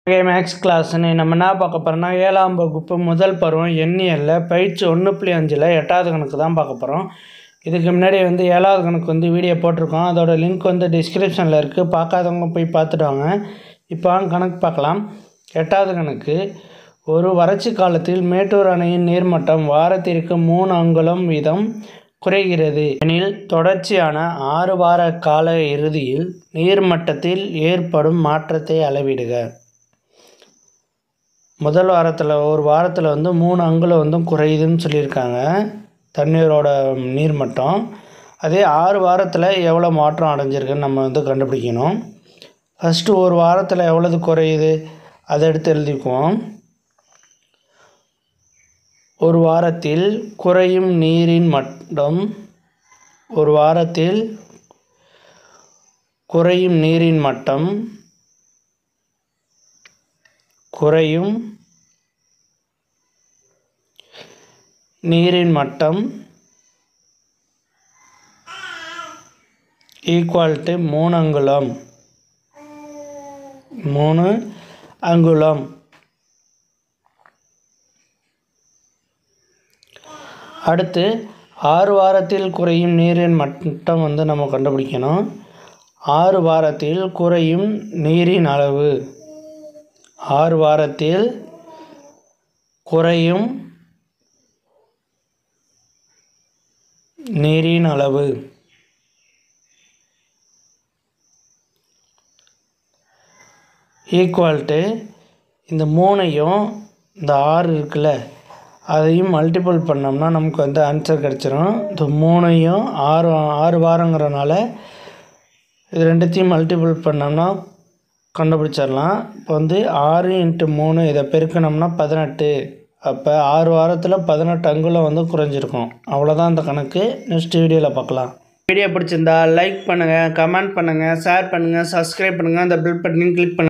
Maths கிளாஸ்னு நம்ம என்ன பார்க்க போகிறோம்னா 7ஆம் வகுப்பு முதல் பருவம் எண்ணியலில் பயிற்சி 1.5ல் 8வது கணக்கு தான் பார்க்க போகிறோம். இதுக்கு முன்னாடி 7வது கணக்கு வீடியோ போட்டிருக்கோம். அதோட லிங்க் டிஸ்கிரிப்ஷனில் இருக்குது. பார்க்காதவங்க போய் பார்த்துட்டு வாங்க. இப்போ கணக்கு பார்க்கலாம். 8வது கணக்கு. ஒரு வறட்சி காலத்தில் மேட்டூர் அணையின் நீர்மட்டம் வாரத்திற்கு 3 அங்குலம் வீதம் குறைகிறது எனில் தொடர்ச்சியான 6 வார கால இறுதியில் நீர்மட்டத்தில் ஏற்படும் மாற்றத்தை அளவிடுக. முதல் வாரத்தில் ஒரு வாரத்தில் 3 அங்குலம் குறையுதுன்னு சொல்லியிருக்காங்க தண்ணீரோட நீர்மட்டம். அதே 6 வாரத்தில் எவ்வளோ மாற்றம் அடைஞ்சிருக்குன்னு நம்ம கண்டுபிடிக்கணும். ஃபஸ்ட்டு ஒரு வாரத்தில் எவ்வளவு குறையுது அதை எடுத்து எழுதிக்குவோம். ஒரு வாரத்தில் குறையும் நீரின் மட்டம் ஒரு வாரத்தில் குறையும் நீரின் மட்டம் குறையும் நீரின் மட்டம் ஈக்குவல் டு 3 அங்குலம் 3 அங்குலம். அடுத்து 6 வாரத்தில் குறையும் நீரின் மட்டம் நம்ம கண்டுபிடிக்கணும். 6 வாரத்தில் குறையும் நீரின் அளவு 6 வாரத்தில் குறையும் நீரின் அளவு ஈக்குவல் டு இந்த 3ஐயும் இந்த 6 இருக்குல்ல அதையும் மல்டிபிள் பண்ணோம்னா நமக்கு ஆன்சர் கிடச்சிரும். இந்த 3ஐயும் 6 வாரங்கிறனால இது ரெண்டுத்தையும் மல்டிபிள் பண்ணோம்னா கண்டுபிடிச்சிடலாம். இப்போ 6 × 3 இதை பெருக்கணும்னா 18. அப்போ 6 வாரத்தில் 18 அங்குலம் குறைஞ்சிருக்கும். அவ்வளோதான் இந்த கணக்கு. நெக்ஸ்ட் வீடியோவில் பார்க்கலாம். வீடியோ பிடிச்சிருந்தா லைக் பண்ணுங்கள், கமெண்ட் பண்ணுங்கள், ஷேர் பண்ணுங்கள், சப்ஸ்கிரைப் பண்ணுங்கள், அந்த பெல் பட்டனையும் கிளிக் பண்ணுங்கள்.